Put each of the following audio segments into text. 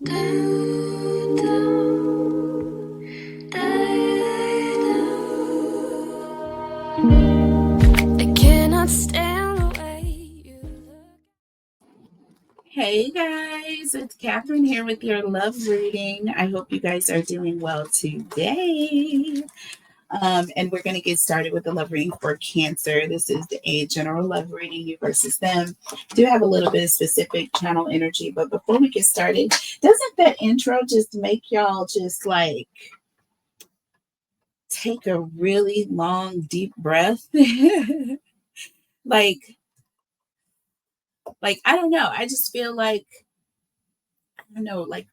I cannot stand the way you look. Hey guys, it's Catherine here with your love reading. I hope you guys are doing well today. And we're going to get started with the love reading for Cancer. This is a general love reading, you versus them. Do have a little bit of specific channel energy, but before we get started, doesn't that intro just make y'all just like take a really long, deep breath? like, I don't know. I just feel like, I don't know, like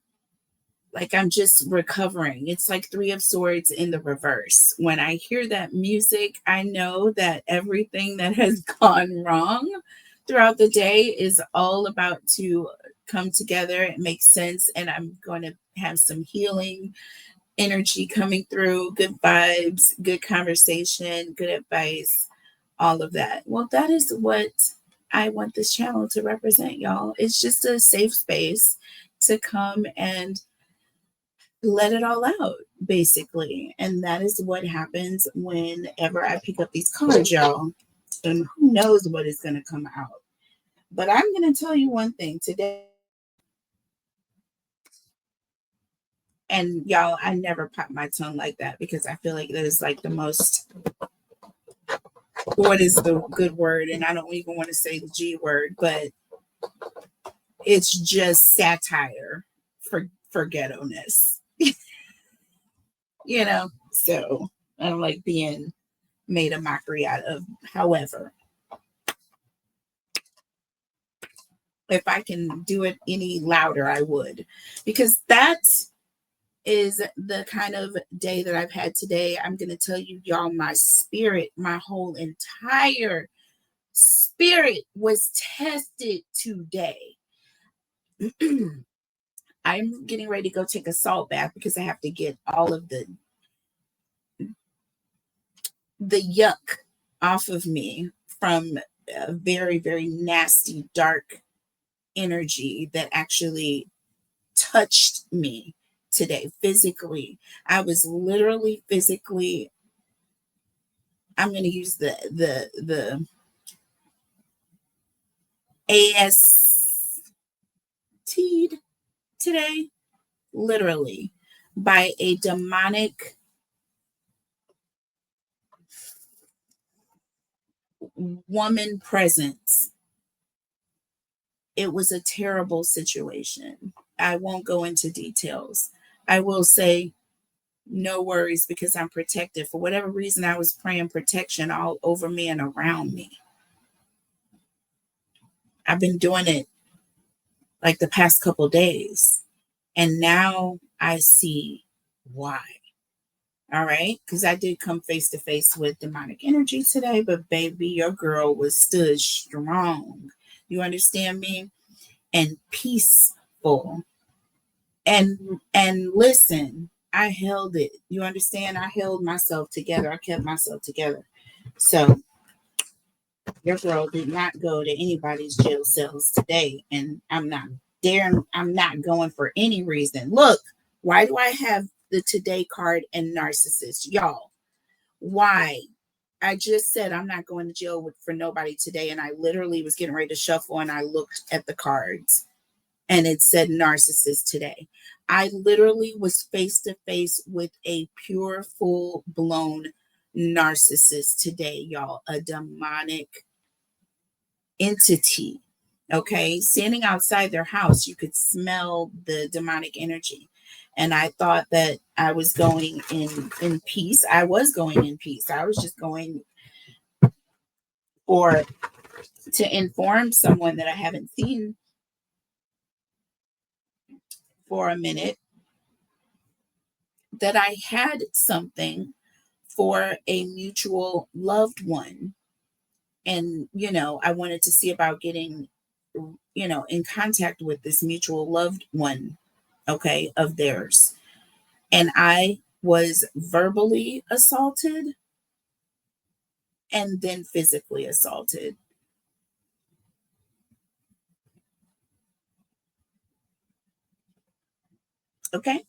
I'm just recovering. It's like Three of Swords in the reverse. When I hear that music, I know that everything that has gone wrong throughout the day is all about to come together. It makes sense. And I'm going to have some healing energy coming through, good vibes, good conversation, good advice, all of that. Well, that is what I want this channel to represent, y'all. It's just a safe space to come and let it all out, basically. And that is what happens whenever I pick up these cards, y'all. And who knows what is going to come out. But I'm going to tell you one thing today. And y'all, I never pop my tongue like that because I feel like that is like the most, what is the good word? And I don't even want to say the G word, but it's just satire for ghetto-ness. So I don't like being made a mockery out of. However, if I can do it any louder, I would, because that is the kind of day that I've had today. I'm going to tell you, y'all, my spirit, my whole entire spirit was tested today. I'm getting ready to go take a salt bath because I have to get all of the yuck off of me from a very, very nasty, dark energy that actually touched me today physically. I was literally physically, I'm going to use the AST'd today, literally, by a demonic woman presence. It was a terrible situation. I won't go into details. I will say no worries because I'm protected. For whatever reason, I was praying protection all over me and around me. I've been doing it like the past couple days. And now I see why. All right. Because I did come face to face with demonic energy today, but baby, your girl was stood strong. You understand me? And peaceful. And listen, I held it. You understand? I held myself together. I kept myself together. So your girl did not go to anybody's jail cells today. And I'm not going for any reason. Look, why do I have the today card and narcissist? Y'all, why? I just said I'm not going to jail for nobody today. And I literally was getting ready to shuffle and I looked at the cards and it said narcissist today. I literally was face to face with a pure, full blown narcissist today, y'all. A demonic entity. Okay. Standing outside their house, you could smell the demonic energy. And I thought that I was going in peace. I was going in peace. I was just going or to inform someone that I haven't seen for a minute that I had something for a mutual loved one. And, I wanted to see about getting, in contact with this mutual loved one, okay, of theirs. And I was verbally assaulted and then physically assaulted. Okay.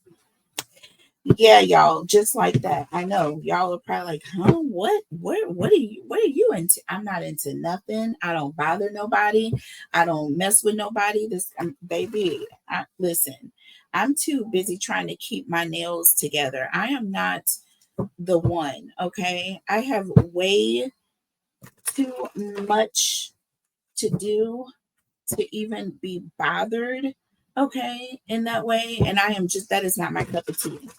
Yeah, y'all, just like that. I know y'all are probably like, huh? What are you into? I'm not into nothing. I don't bother nobody. I don't mess with nobody. Baby, listen, I'm too busy trying to keep my nails together. I am not the one, okay? I have way too much to do to even be bothered, okay, in that way. And I am just, that is not my cup of tea.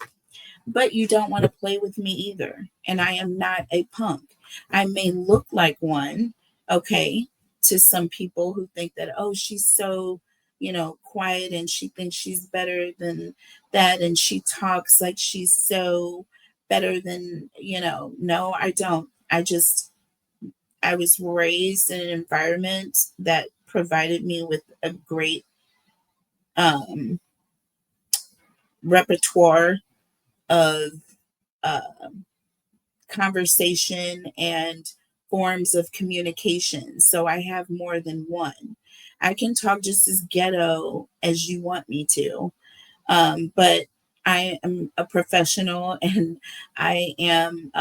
But you don't want to play with me either. And I am not a punk. I may look like one, okay, to some people who think that, oh, she's so, quiet and she thinks she's better than that. And she talks like she's so better than, no, I don't. I was raised in an environment that provided me with a great um, repertoire of uh, conversation and forms of communication. So I have more than one. I can talk just as ghetto as you want me to, but I am a professional and I am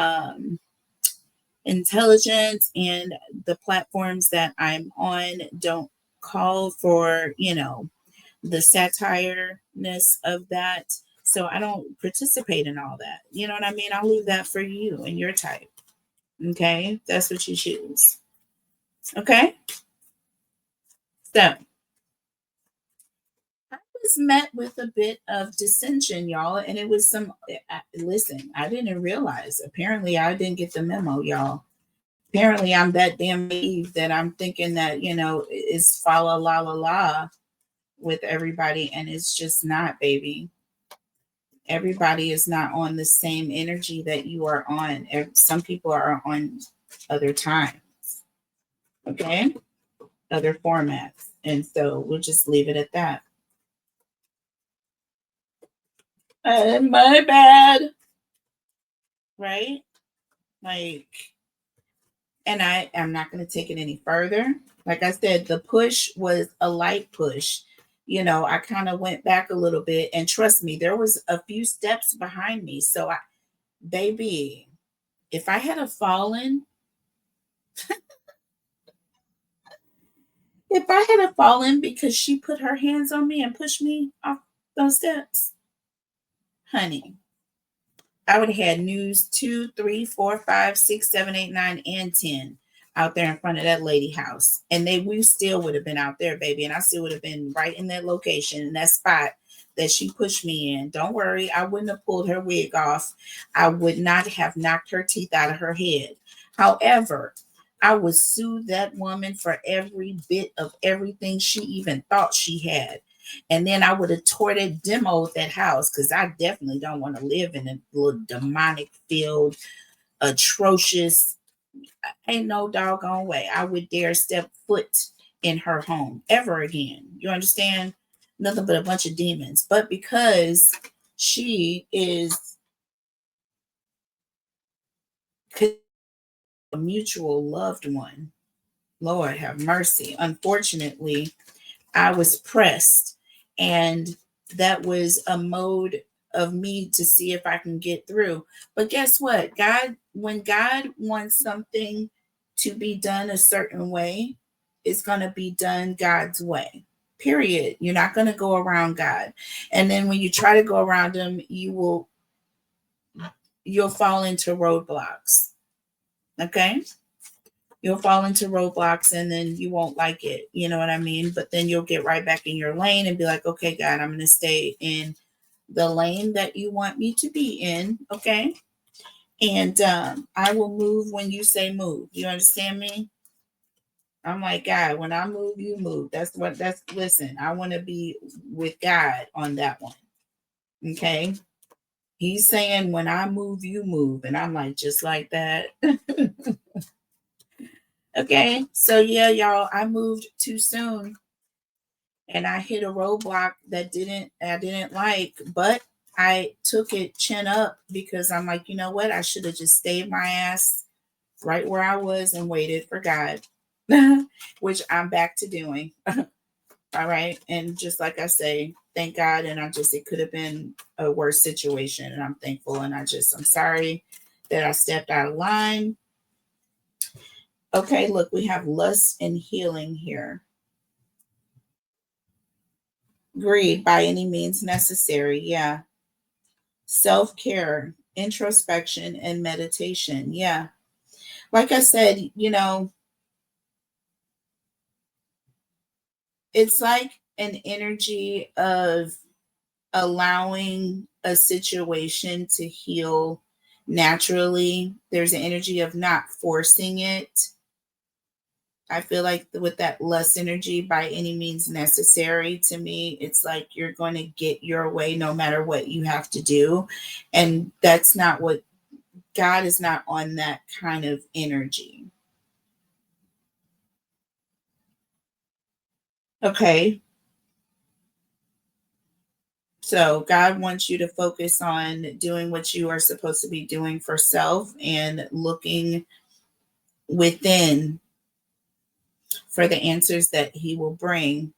intelligent, and the platforms that I'm on don't call for, the satireness of that. So I don't participate in all that. You know what I mean? I'll leave that for you and your type. Okay. That's what you choose. Okay. So I was met with a bit of dissension, y'all. And it was listen, I didn't realize. Apparently, I didn't get the memo, y'all. Apparently, I'm that damn naive that I'm thinking that, it's fa la la la la with everybody. And it's just not, baby. Everybody is not on the same energy that you are on. Some people are on other times, okay, other formats. And so we'll just leave it at that. My bad, right? Like, and I'm not going to take it any further. Like I said, the push was a light push. I kind of went back a little bit, and trust me, there was a few steps behind me. So baby, if I had a fallen, if I had a fallen because she put her hands on me and pushed me off those steps, honey, I would have had news 2, 3, 4, 5, 6, 7, 8, 9, and 10 out there in front of that lady house. And we still would have been out there, baby. And I still would have been right in that location, in that spot that she pushed me in. Don't worry, I wouldn't have pulled her wig off. I would not have knocked her teeth out of her head. However, I would sue that woman for every bit of everything she even thought she had. And then I would have tore that demoed that house, because I definitely don't want to live in a little demonic filled, atrocious. Ain't no doggone way I would dare step foot in her home ever again. You understand? Nothing but a bunch of demons. But because she is a mutual loved one, Lord have mercy. Unfortunately, I was pressed, and that was a mode of me to see if I can get through. But guess what? When God wants something to be done a certain way, it's going to be done God's way. Period. You're not going to go around God. And then when you try to go around him, you'll fall into roadblocks. Okay? You'll fall into roadblocks, and then you won't like it. You know what I mean? But then you'll get right back in your lane and be like, okay, God, I'm going to stay in the lane that you want me to be in. Okay. And I will move when you say move. You understand me? I'm like, God, when I move, you move. Listen, I want to be with God on that one. Okay. He's saying, when I move, you move. And I'm like, just like that. Okay. So, yeah, y'all, I moved too soon, and I hit a roadblock that I didn't like, but I took it chin up, because I'm like, you know what? I should have just stayed my ass right where I was and waited for God, which I'm back to doing. All right. And just like I say, thank God. And it could have been a worse situation. And I'm thankful. And I'm sorry that I stepped out of line. Okay. Look, we have lust and healing here. Greed by any means necessary. Yeah. Self care, introspection, and meditation. Yeah. Like I said, it's like an energy of allowing a situation to heal naturally. There's an energy of not forcing it. I feel like with that lust energy, by any means necessary, to me, it's like you're going to get your way no matter what you have to do. And that's not what God is not on that kind of energy. Okay. So God wants you to focus on doing what you are supposed to be doing for self and looking within for the answers that he will bring,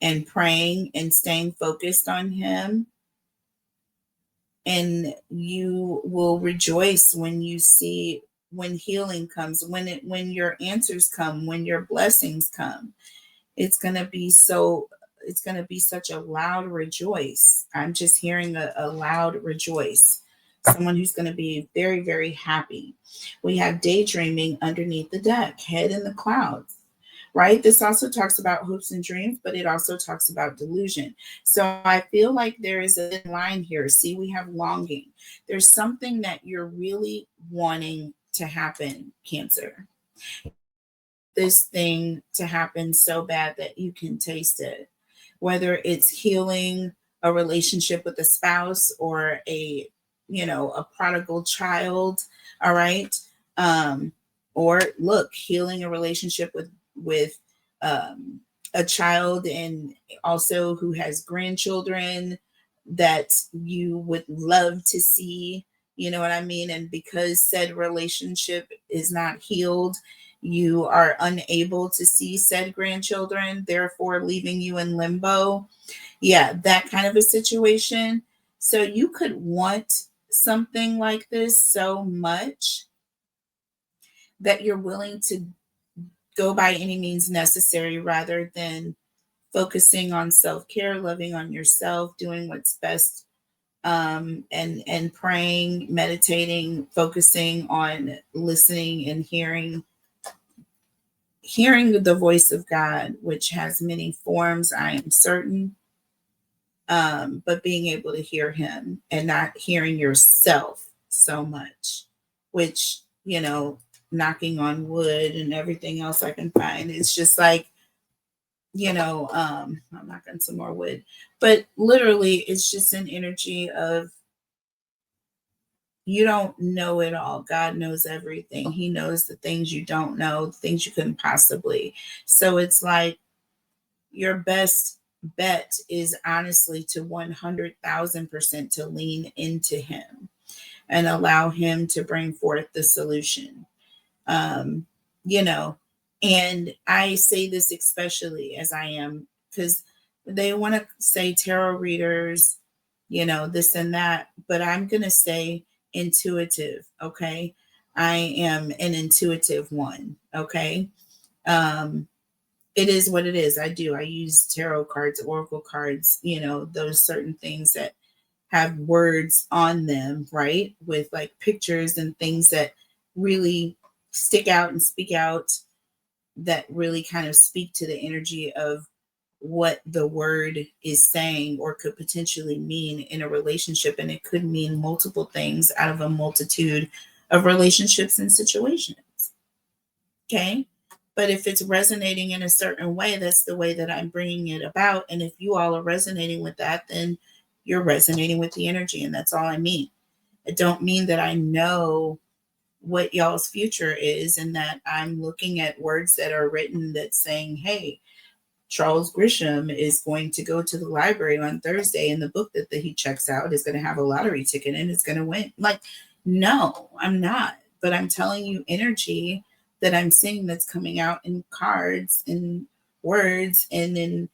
and praying and staying focused on him. And you will rejoice when you see, when healing comes, when your answers come, when your blessings come. It's going to be so, it's going to be such a loud rejoice. I'm just hearing a loud rejoice. Someone who's going to be very, very happy. We have daydreaming underneath the deck, head in the clouds, right? This also talks about hopes and dreams, but it also talks about delusion. So I feel like there is a thin line here. See, we have longing. There's something that you're really wanting to happen, Cancer. This thing to happen so bad that you can taste it, whether it's healing a relationship with a spouse or a prodigal child. All right. um or look, healing a relationship with um a child, and also who has grandchildren that you would love to see, you know what I mean? And because said relationship is not healed, you are unable to see said grandchildren, therefore leaving you in limbo. Yeah, that kind of a situation. So you could want something like this so much that you're willing to go by any means necessary rather than focusing on self-care, loving on yourself, doing what's best, and praying, meditating, focusing on listening and hearing the voice of God, which has many forms, I am certain, but being able to hear him and not hearing yourself so much, which, knocking on wood and everything else I can find, it's just like, I'm knocking some more wood, but literally it's just an energy of, you don't know it all. God knows everything. He knows the things you don't know, the things you couldn't possibly. So it's like, your best bet is honestly to 100,000% to lean into him and allow him to bring forth the solution. Um, you know, and I say this especially as I am, because they want to say tarot readers, this and that, but I'm going to say intuitive. Okay. I am an intuitive one. Okay. Um, it is what it is. I use tarot cards, oracle cards, those certain things that have words on them, right? With like pictures and things that really stick out and speak out, that really kind of speak to the energy of what the word is saying or could potentially mean in a relationship. And it could mean multiple things out of a multitude of relationships and situations. Okay. But if it's resonating in a certain way, that's the way that I'm bringing it about. And if you all are resonating with that, then you're resonating with the energy. And that's all I mean. I don't mean that I know what y'all's future is and that I'm looking at words that are written that's saying, hey, Charles Grisham is going to go to the library on Thursday and the book that he checks out is going to have a lottery ticket and it's going to win. Like, no, I'm not. But I'm telling you energy that I'm seeing that's coming out in cards and words and in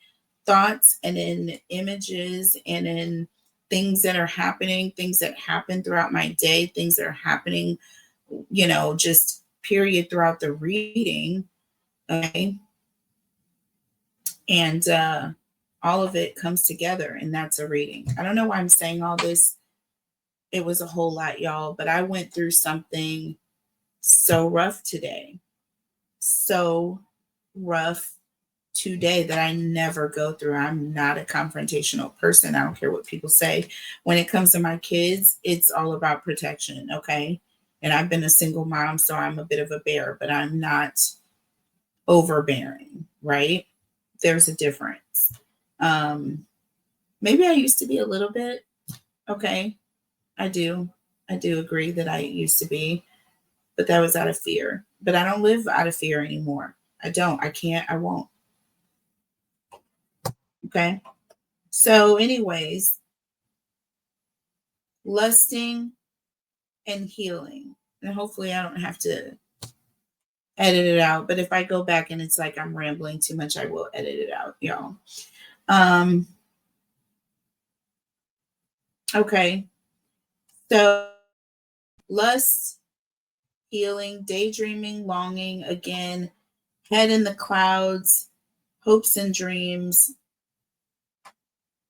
thoughts and in images and in things that are happening, things that happen throughout my day, things that are happening, just period throughout the reading. Okay. And all of it comes together, and that's a reading. I don't know why I'm saying all this. It was a whole lot, y'all, but I went through something so rough today. So rough today that I never go through. I'm not a confrontational person. I don't care what people say. When it comes to my kids, it's all about protection, okay? And I've been a single mom, so I'm a bit of a bear, but I'm not overbearing, right? There's a difference. Maybe I used to be a little bit, okay? I do agree that I used to be, but that was out of fear. But I don't live out of fear anymore. I don't. I can't. I won't. Okay. So, anyways, lusting and healing. And hopefully I don't have to edit it out. But if I go back and it's like I'm rambling too much, I will edit it out, y'all. Okay. So lust, healing, daydreaming, longing, again, head in the clouds, hopes and dreams,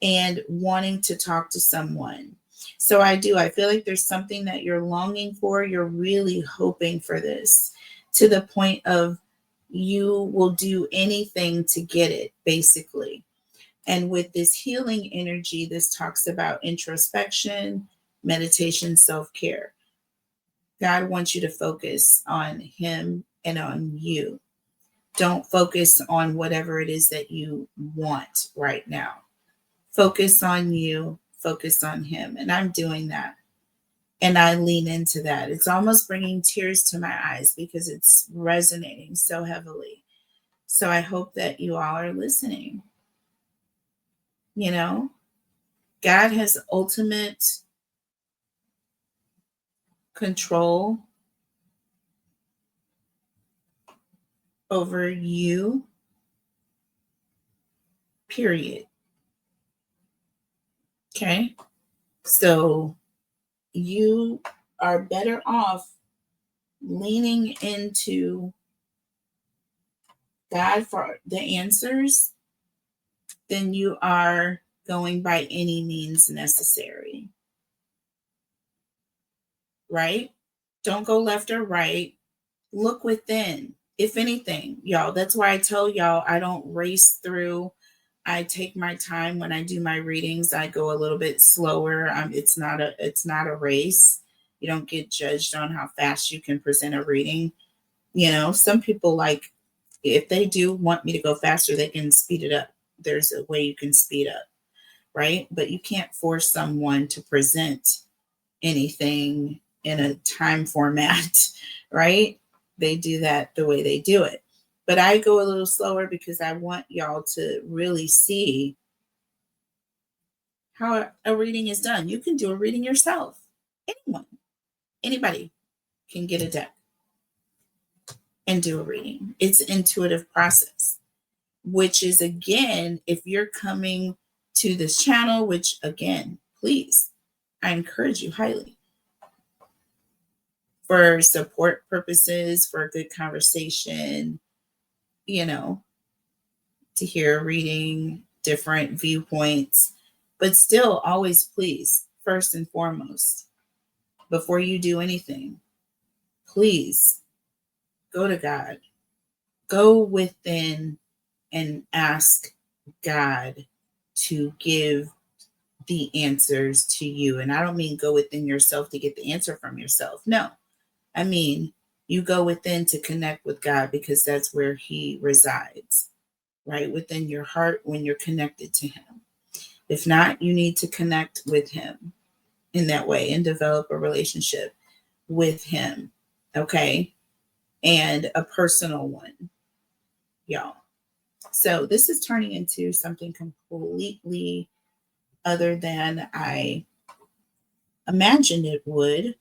and wanting to talk to someone. So I feel like there's something that you're longing for. You're really hoping for this to the point of you will do anything to get it, basically. And with this healing energy, this talks about introspection, meditation, self-care. God wants you to focus on him and on you. Don't focus on whatever it is that you want right now. Focus on you, focus on him. And I'm doing that. And I lean into that. It's almost bringing tears to my eyes because it's resonating so heavily. So I hope that you all are listening. God has ultimate control over you, period. Okay. So you are better off leaning into God for the answers than you are going by any means necessary. Right? Don't go left or right. Look within. If anything, y'all, that's why I tell y'all I don't race through. I take my time when I do my readings. I go a little bit slower. It's not a race. You don't get judged on how fast you can present a reading. Some people, like, if they do want me to go faster, they can speed it up. There's a way you can speed up, right? But you can't force someone to present anything in a time format, right? They do that the way they do it. But I go a little slower because I want y'all to really see how a reading is done. You can do a reading yourself. Anybody can get a deck and do a reading. It's an intuitive process, which is, again, if you're coming to this channel, which, again, please, I encourage you highly, for support purposes, for a good conversation, to hear a reading, different viewpoints, but still always, please, first and foremost, before you do anything, please go to God. Go within and ask God to give the answers to you. And I don't mean go within yourself to get the answer from yourself. No, I mean, you go within to connect with God because that's where he resides, right? Within your heart when you're connected to him. If not, you need to connect with him in that way and develop a relationship with him. Okay. And a personal one, y'all. So this is turning into something completely other than I imagined it would,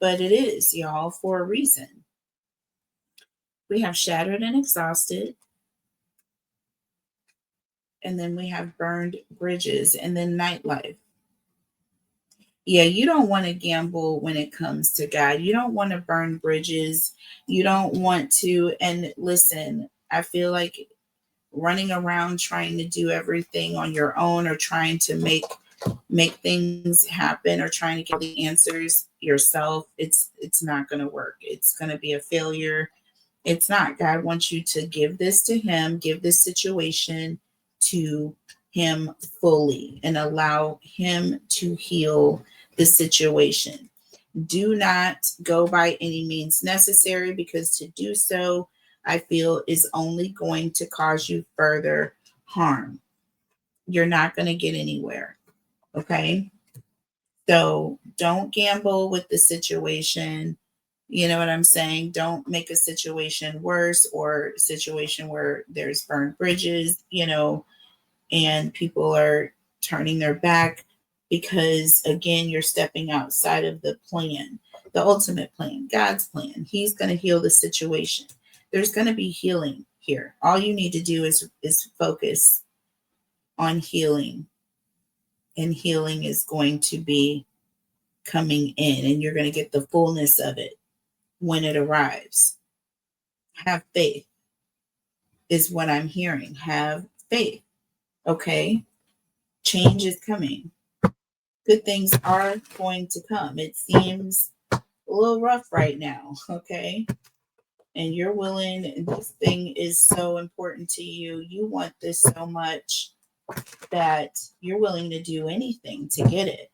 but it is, y'all, for a reason. We have shattered and exhausted. And then we have burned bridges and then nightlife. Yeah, you don't want to gamble when it comes to God. You don't want to burn bridges. You don't want to. And listen, I feel like running around trying to do everything on your own or trying to make things happen or trying to get the answers yourself, it's not going to work. It's going to be a failure. It's not. God wants you to give this to him, give this situation to him fully and allow him to heal the situation. Do not go by any means necessary, because to do so, I feel, is only going to cause you further harm. You're not going to get anywhere. Okay. So don't gamble with the situation. You know what I'm saying? Don't make a situation worse or a situation where there's burned bridges, and people are turning their back because, again, you're stepping outside of the plan, the ultimate plan, God's plan. He's going to heal the situation. There's going to be healing here. All you need to do is focus on healing, and healing is going to be coming in, and you're going to get the fullness of it when it arrives. Have faith is what I'm hearing. Have faith. Okay. Change is coming. Good things are going to come. It seems a little rough right now. Okay. And you're willing, this thing is so important to you. You want this so much that you're willing to do anything to get it.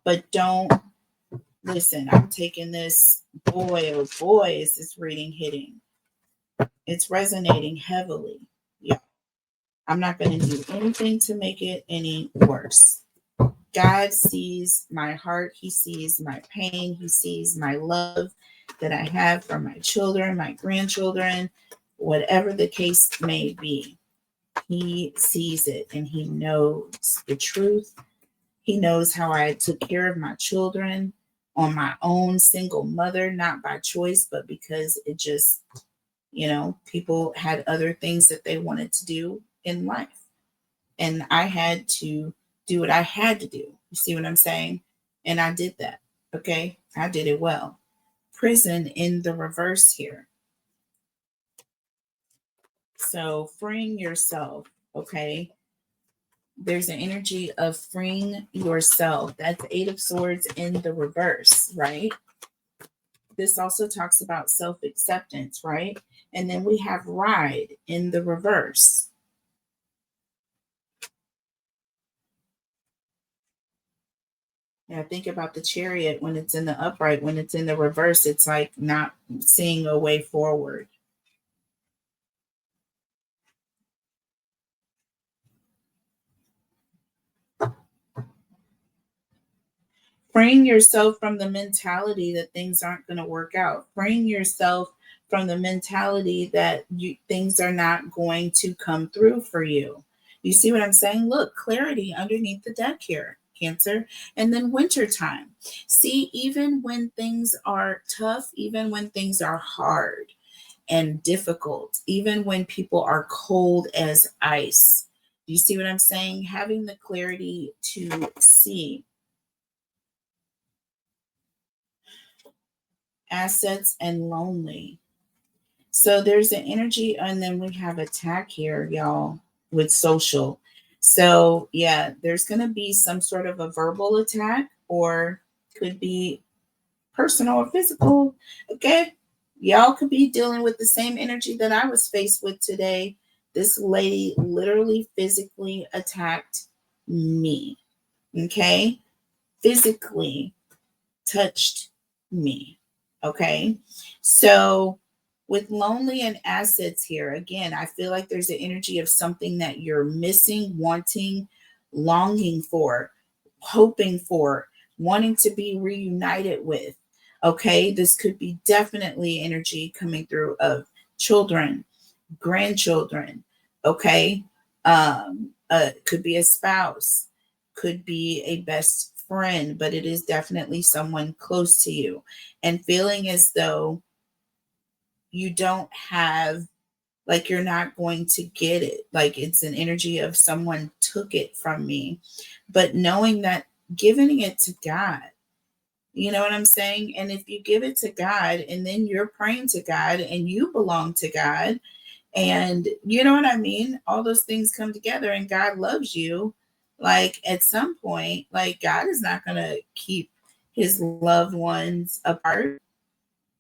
But don't listen. I'm taking this. Boy, oh boy, is this reading hitting. It's resonating heavily. Yeah. I'm not going to do anything to make it any worse. God sees my heart. He sees my pain. He sees my love that I have for my children, my grandchildren, whatever the case may be. He sees it and he knows the truth. He knows how I took care of my children on my own, single mother, not by choice, but because it just, people had other things that they wanted to do in life. And I had to do what I had to do. You see what I'm saying? And I did that. Okay. I did it well. Prison in the reverse here. So freeing yourself. Okay. There's an energy of freeing yourself. That's Eight of Swords in the reverse, right? This also talks about self-acceptance, right? And then we have Ride in the reverse. Yeah, think about the Chariot when it's in the upright. When it's in the reverse, it's like not seeing a way forward. Freeing yourself from the mentality that things aren't going to work out. Freeing yourself from the mentality that things are not going to come through for you. You see what I'm saying? Look, clarity underneath the deck here, Cancer. And then wintertime. See, even when things are tough, even when things are hard and difficult, even when people are cold as ice, you see what I'm saying? Having the clarity to see assets and lonely. So there's an energy, and then we have attack here, y'all, with social. So yeah, there's going to be some sort of a verbal attack, or could be personal or physical. Okay. Y'all could be dealing with the same energy that I was faced with today. This lady literally physically attacked me. Okay. Physically touched me. Okay. So with lonely and assets here, again, I feel like there's an energy of something that you're missing, wanting, longing for, hoping for, wanting to be reunited with. Okay. This could be definitely energy coming through of children, grandchildren. Okay. Could be a spouse, could be a best friend, but it is definitely someone close to you, and feeling as though you don't have Like you're not going to get it. Like it's an energy of someone took it from me. But knowing that, giving it to God, you know what I'm saying? And if you give it to God and then you're praying to God and you belong to God, and you know what I mean? All those things come together and God loves you. Like at some point, like God is not going to keep his loved ones apart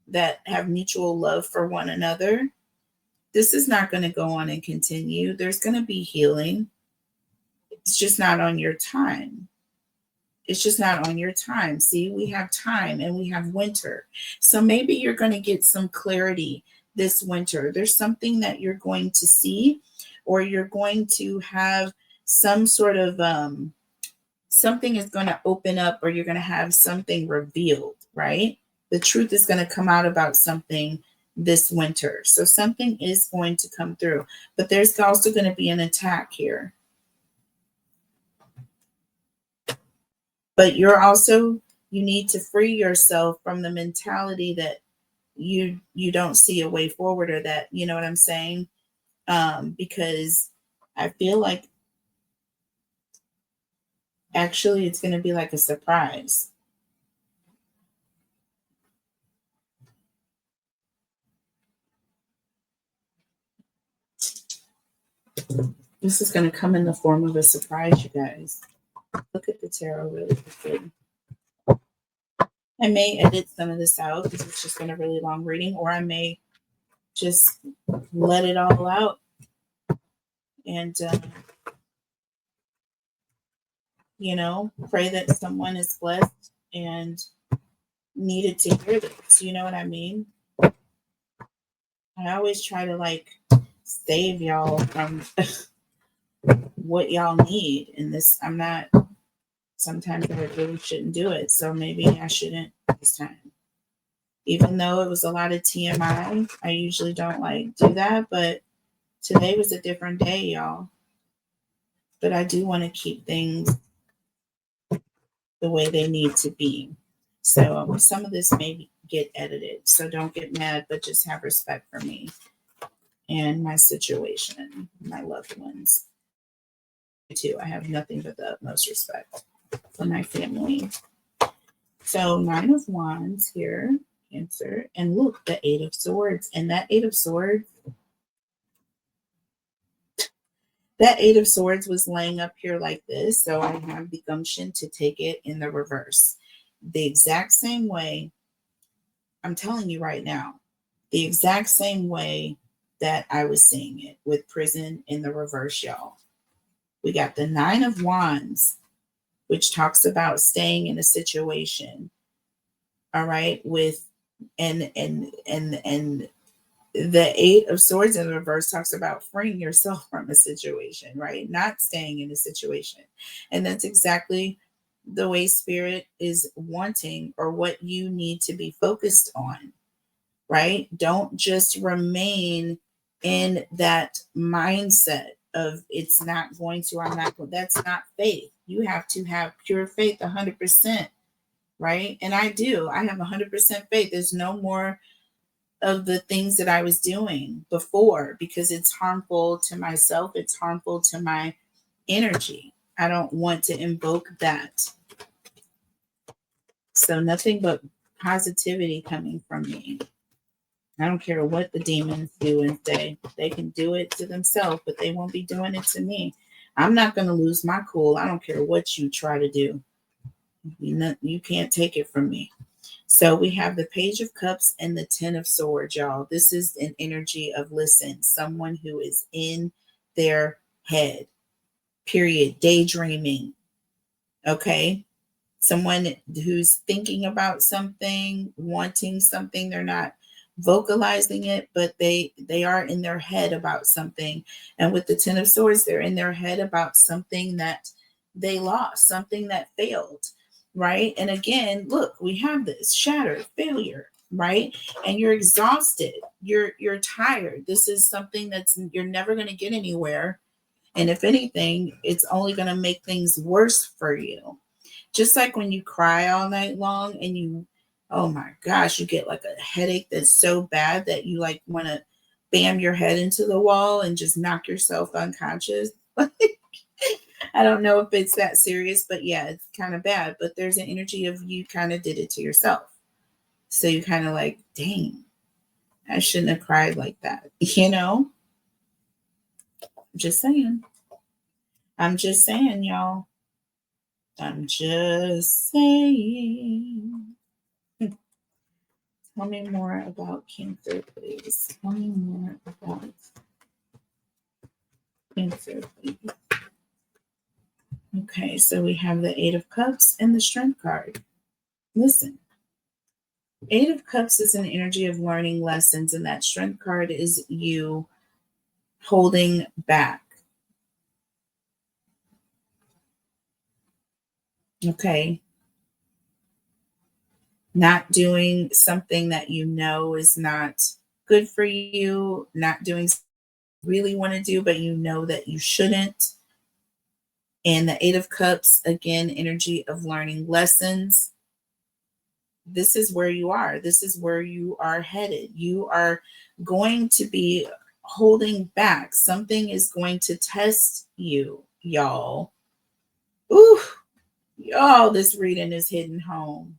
that have mutual love for one another. This is not going to go on and continue. There's going to be healing. It's just not on your time. It's just not on your time. See, we have time and we have winter. So maybe you're going to get some clarity this winter. There's something that you're going to see, or you're going to have some sort of something is going to open up, or you're going to have something revealed, right? The truth is going to come out about something this winter. So something is going to come through, but there's also going to be an attack here. But you're also, you need to free yourself from the mentality that you don't see a way forward, or that, you know what I'm saying? Because I feel like actually it's going to be like a surprise. This is going to come in the form of a surprise, you guys. Look at the tarot really quickly. I may edit some of this out because it's just been a really long reading, or I may just let it all out and, you know, pray that someone is blessed and needed to hear this. You know what I mean? I always try to like save y'all from what y'all need. And this, I'm not, sometimes I really shouldn't do it. So maybe I shouldn't this time. Even though it was a lot of TMI, I usually don't like do that. But today was a different day, y'all. But I do want to keep things the way they need to be. So some of this may get edited. So don't get mad, but just have respect for me and my situation, my loved ones. Too. I have nothing but the utmost respect for my family. So 9 of Wands here, Cancer, and look, the 8 of Swords, and that 8 of Swords, was laying up here like this. So I have the gumption to take it in the reverse, the exact same way. I'm telling you right now, the exact same way that I was seeing it with prison in the reverse, y'all. We got the 9 of Wands, which talks about staying in a situation. All right, with and the 8 of Swords in the reverse talks about freeing yourself from a situation, right? Not staying in a situation. And that's exactly the way Spirit is wanting, or what you need to be focused on, right? Don't just remain in that mindset of it's not going to, I'm not going. That's not faith. You have to have pure faith 100%, right? And I do. I have 100% faith. There's no more of the things that I was doing before, because it's harmful to myself. It's harmful to my energy. I don't want to invoke that. So nothing but positivity coming from me. I don't care what the demons do and say. They can do it to themselves, but they won't be doing it to me. I'm not going to lose my cool. I don't care what you try to do. You can't take it from me. So we have the Page of Cups and the 10 of Swords, y'all. This is an energy of listen, someone who is in their head, period, daydreaming. Okay. Someone who's thinking about something, wanting something. They're not vocalizing it, but they are in their head about something. And with the 10 of Swords, they're in their head about something that they lost, something that failed, right? And again, look, we have this shattered failure, right? And you're exhausted, you're tired. This is something that's, you're never going to get anywhere. And if anything, it's only going to make things worse for you. Just like when you cry all night long and you, oh my gosh, you get like a headache that's so bad that you like want to bam your head into the wall and just knock yourself unconscious. I don't know if it's that serious, but yeah, it's kind of bad. But there's an energy of you kind of did it to yourself. So you kind of like, dang, I shouldn't have cried like that. Just saying. I'm just saying, y'all. I'm just saying. Tell me more about Cancer, please. Tell me more about Cancer, please. Okay, so we have the Eight of Cups and the Strength card. Listen, Eight of Cups is an energy of learning lessons, and that Strength card is you holding back. Okay. Not doing something that you know is not good for you, not doing something you really want to do, but you know that you shouldn't. And the Eight of Cups, again, energy of learning lessons. This is where you are. This is where you are headed. You are going to be holding back. Something is going to test you, y'all. Ooh, y'all, this reading is hitting home.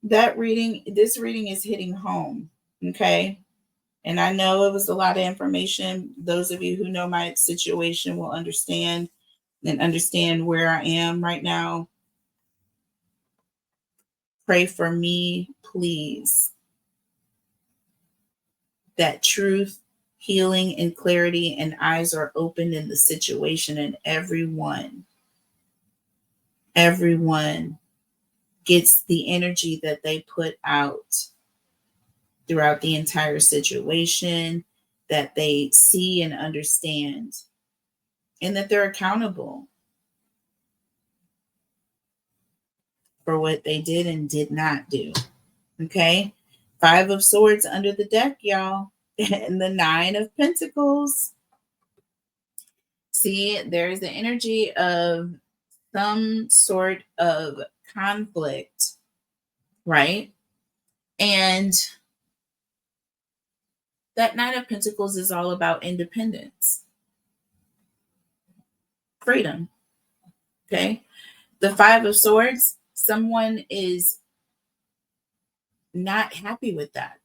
This reading is hitting home. Okay. And I know it was a lot of information. Those of you who know my situation will understand where I am right now. Pray for me, please. That truth, healing, and clarity and eyes are opened in the situation, and everyone gets the energy that they put out throughout the entire situation, that they see and understand, and that they're accountable for what they did and did not do. Okay? Five of Swords under the deck, y'all. And the Nine of Pentacles. See, there's the energy of some sort of conflict, right? And that Nine of Pentacles is all about independence, freedom. Okay? The Five of Swords, someone is not happy with that.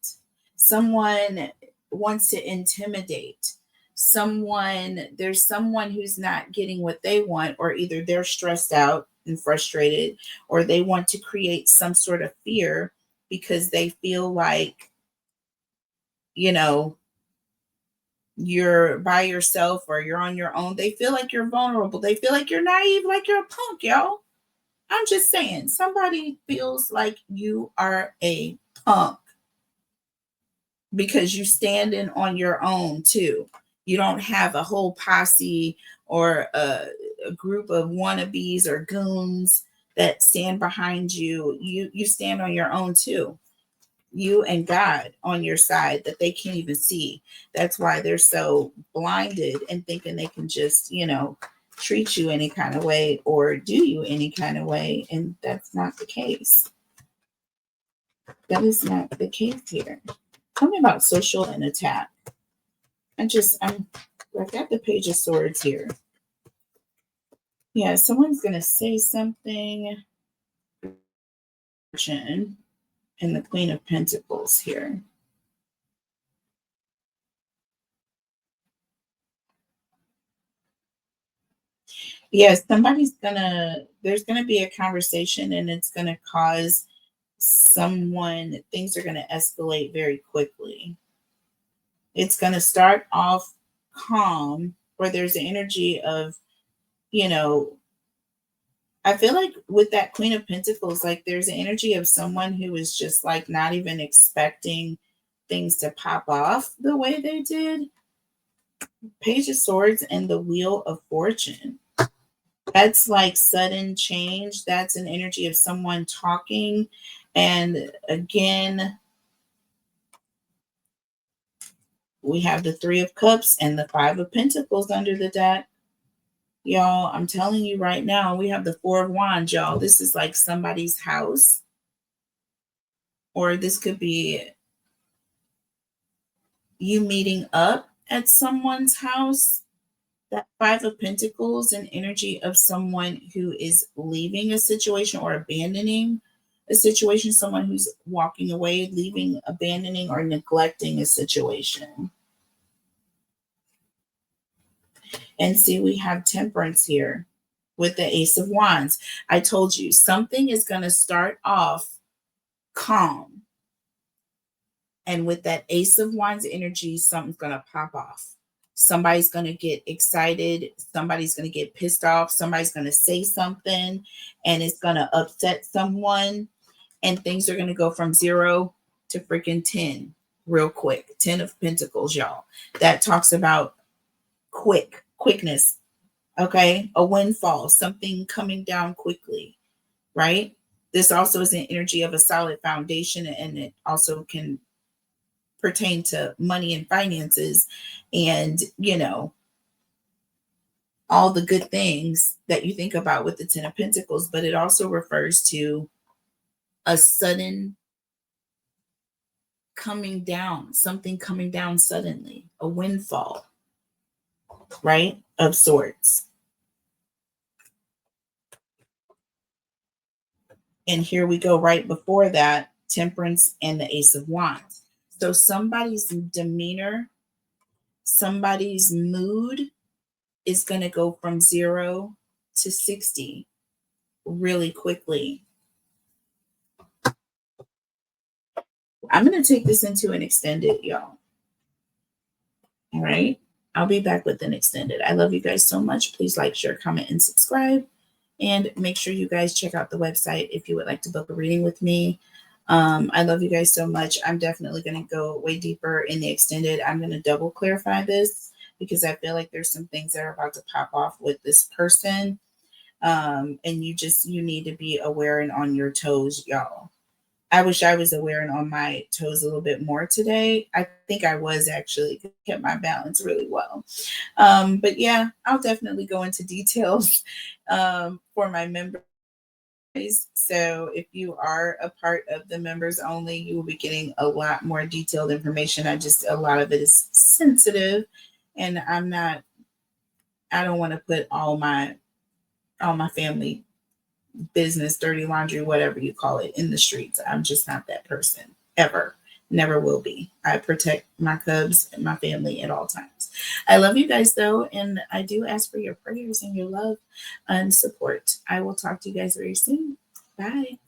Someone wants to intimidate. There's someone who's not getting what they want, or either they're stressed out and frustrated, or they want to create some sort of fear because they feel like, you're by yourself or you're on your own. They feel like you're vulnerable. They feel like you're naive, like you're a punk, y'all. I'm just saying, somebody feels like you are a punk because you standing on your own too. You don't have a whole posse or a group of wannabes or goons that stand behind you. You stand on your own too. You and God on your side that they can't even see. That's why they're so blinded and thinking they can just, treat you any kind of way or do you any kind of way. And that's not the case. That is not the case here. Tell me about social and attack. I've got the Page of Swords here. Yeah, someone's going to say something. And the Queen of Pentacles here. Yes, there's going to be a conversation and it's going to cause things are going to escalate very quickly. It's going to start off calm, where there's the energy of, I feel like with that Queen of Pentacles, like there's an energy of someone who is just like not even expecting things to pop off the way they did. Page of Swords and the Wheel of Fortune. That's like sudden change. That's an energy of someone talking. And again, we have the Three of Cups and the Five of Pentacles under the deck. Y'all, I'm telling you right now, we have the Four of Wands, y'all. This is like somebody's house. Or this could be you meeting up at someone's house. That Five of Pentacles, an energy of someone who is leaving a situation or abandoning a situation, someone who's walking away, leaving, abandoning, or neglecting a situation. And see, we have Temperance here with the Ace of Wands. I told you something is going to start off calm. And with that Ace of Wands energy, something's going to pop off. Somebody's going to get excited. Somebody's going to get pissed off. Somebody's going to say something and it's going to upset someone. And things are going to go from 0 to freaking 10 real quick. 10 of Pentacles, y'all. That talks about quickness. Okay. A windfall, something coming down quickly, right? This also is an energy of a solid foundation, and it also can pertain to money and finances and, all the good things that you think about with the 10 of Pentacles, but it also refers to a sudden coming down, something coming down suddenly, a windfall, right? Of sorts. And here we go right before that, Temperance and the Ace of Wands. So somebody's demeanor, somebody's mood is going to go from 0 to 60 really quickly. I'm going to take this into an extended, y'all. All right. I'll be back with an extended. I love you guys so much. Please like, share, comment, and subscribe. And make sure you guys check out the website if you would like to book a reading with me. I love you guys so much. I'm definitely going to go way deeper in the extended. I'm going to double clarify this because I feel like there's some things that are about to pop off with this person. And you need to be aware and on your toes, y'all. I wish I was aware and on my toes a little bit more today. I think I was actually, kept my balance really well. But yeah, I'll definitely go into details for my members. So if you are a part of the members only, you will be getting a lot more detailed information. A lot of it is sensitive, and I don't want to put all my family business, dirty laundry, whatever you call it, in the streets. I'm just not that person, ever. Never will be. I protect my cubs and my family at all times. I love you guys though, and I do ask for your prayers and your love and support. I will talk to you guys very soon. Bye.